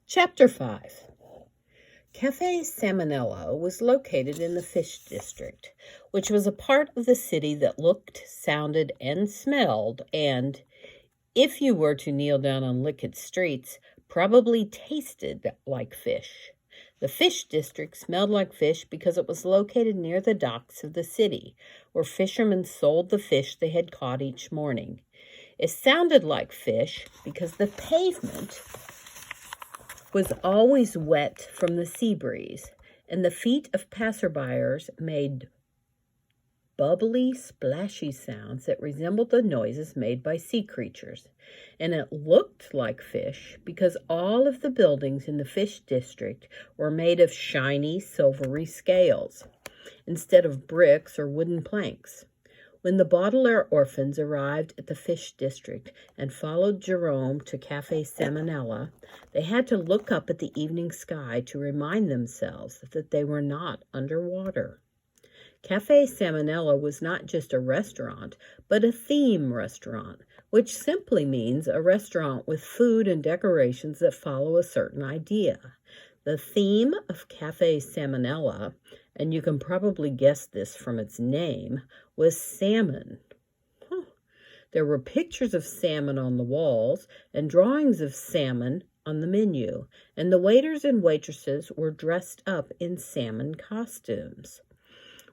Chapter 5. Ch5-1 was located in the fish district, which was a part of the city that looked, sounded, and smelled, and, if you were to kneel down and lick its streets, probably tasted like fish. The fish district smelled like fish because it was located near the docks of the city, where fishermen sold the fish they had caught each morning. It sounded like fish because the pavement was always wet from the sea breeze, and the feet of passerbyers made bubbly, splashy sounds that resembled the noises made by sea creatures. And it looked like fish because all of the buildings in the fish district were made of shiny, silvery scales, instead of bricks or wooden planks. When the Baudelaire orphans arrived at the fish district and followed Jerome to Ch5-1, they had to look up at the evening sky to remind themselves that they were not underwater. Ch5-1 was not just a restaurant, but a theme restaurant, which simply means a restaurant with food and decorations that follow a certain idea. The theme of Ch5-1, and you can probably guess this from its name, was salmon. There were pictures of salmon on the walls and drawings of salmon on the menu, and the waiters and waitresses were dressed up in salmon costumes,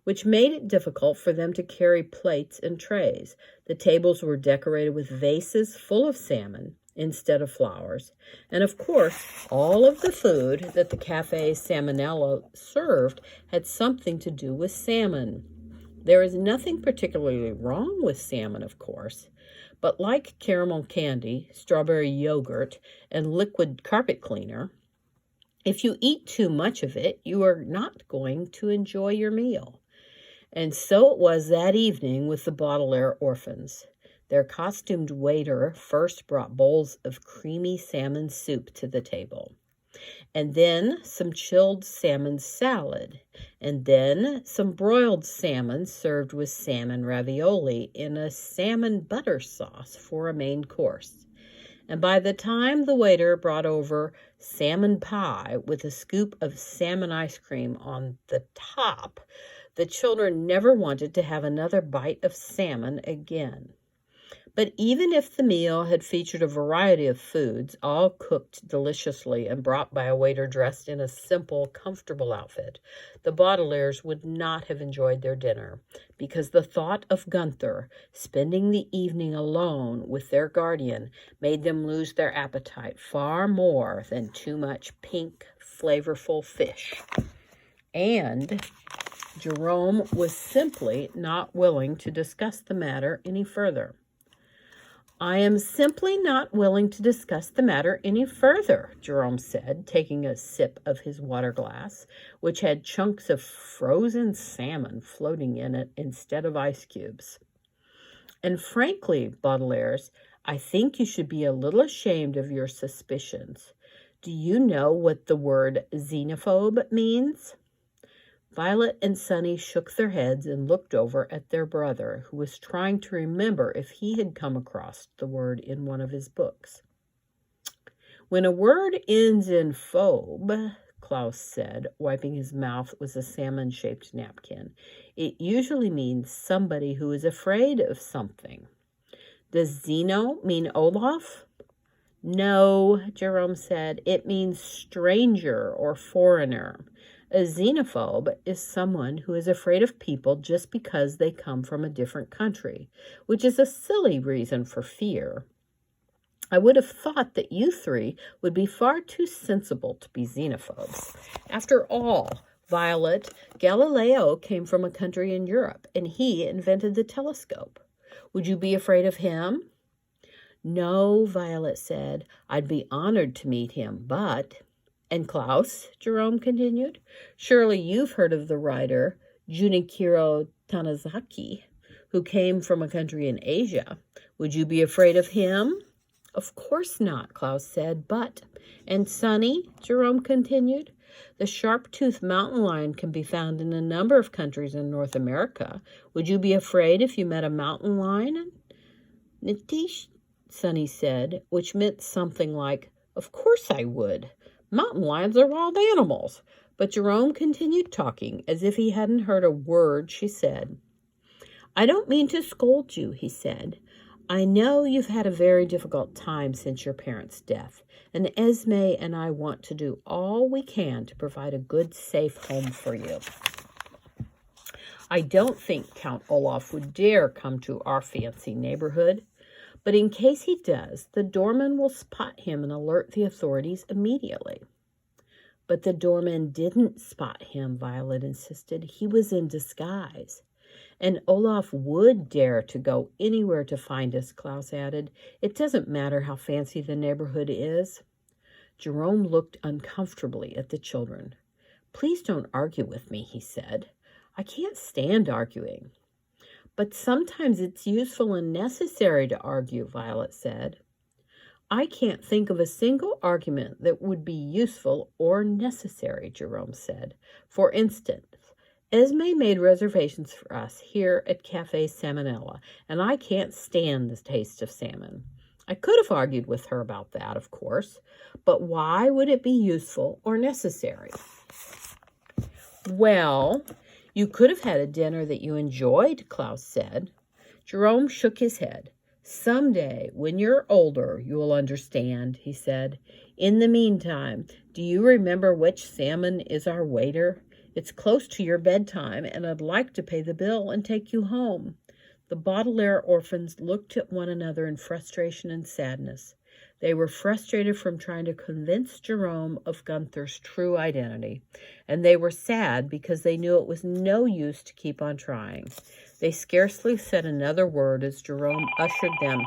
which made it difficult for them to carry plates and trays. The tables were decorated with vases full of salmon instead of flowers. And of course, all of the food that the Ch5-1 served had something to do with salmon. There is nothing particularly wrong with salmon, of course, but like caramel candy, strawberry yogurt, and liquid carpet cleaner, if you eat too much of it, you are not going to enjoy your meal. And so it was that evening with the Baudelaire orphans. Their costumed waiter first brought bowls of creamy salmon soup to the table, and then some chilled salmon salad, and then some broiled salmon served with salmon ravioli in a salmon butter sauce for a main course. And by the time the waiter brought over salmon pie with a scoop of salmon ice cream on the top, the children never wanted to have another bite of salmon again. But even if the meal had featured a variety of foods, all cooked deliciously and brought by a waiter dressed in a simple, comfortable outfit, the Baudelaires would not have enjoyed their dinner, because the thought of Gunther spending the evening alone with their guardian made them lose their appetite far more than too much pink, flavorful fish. And Jerome was simply not willing to discuss the matter any further. "I am simply not willing to discuss the matter any further," Jerome said, taking a sip of his water glass, which had chunks of frozen salmon floating in it instead of ice cubes. "And frankly, Baudelaires, I think you should be a little ashamed of your suspicions. Do you know what the word xenophobe means?" Violet and Sunny shook their heads and looked over at their brother, who was trying to remember if he had come across the word in one of his books. "When a word ends in phobe," Klaus said, wiping his mouth with a salmon-shaped napkin, "it usually means somebody who is afraid of something. Does Zeno mean Olaf?" "No," Jerome said, "it means stranger or foreigner. A xenophobe is someone who is afraid of people just because they come from a different country, which is a silly reason for fear. I would have thought that you three would be far too sensible to be xenophobes. After all, Violet, Galileo came from a country in Europe, and he invented the telescope. Would you be afraid of him?" "No," Violet said. "I'd be honored to meet him, but—" "And Klaus," Jerome continued, "surely you've heard of the writer Junichiro Tanizaki, who came from a country in Asia. Would you be afraid of him?" "Of course not," Klaus said, "but—" "And Sunny," Jerome continued, "the sharp-toothed mountain lion can be found in a number of countries in North America. Would you be afraid if you met a mountain lion?" "Nitish," Sunny said, which meant something like, "Of course I would." Mountain lions are wild animals. But Jerome continued talking as if he hadn't heard a word she said. I don't mean to scold you, he said. I know you've had a very difficult time since your parents' death, and Esme and I want to do all we can to provide a good, safe home for you. I don't think Count Olaf would dare come to our fancy neighborhood, but in case he does, the doorman will spot him and alert the authorities immediately. But the doorman didn't spot him, Violet insisted. He was in disguise. And Olaf would dare to go anywhere to find us, Klaus added. It doesn't matter how fancy the neighborhood is. Jerome looked uncomfortably at the children. Please don't argue with me, he said. I can't stand arguing. But sometimes it's useful and necessary to argue, Violet said. I can't think of a single argument that would be useful or necessary, Jerome said. For instance, Esme made reservations for us here at Cafe Salmonella, and I can't stand the taste of salmon. I could have argued with her about that, of course, but why would it be useful or necessary? Well, you could have had a dinner that you enjoyed, Klaus said. Jerome shook his head. Someday, when you're older, you'll understand, he said. In the meantime, do you remember which salmon is our waiter? It's close to your bedtime, and I'd like to pay the bill and take you home. The Baudelaire orphans looked at one another in frustration and sadness. They were frustrated from trying to convince Jerome of Gunther's true identity, and they were sad because they knew it was no use to keep on trying. They scarcely said another word as Jerome ushered them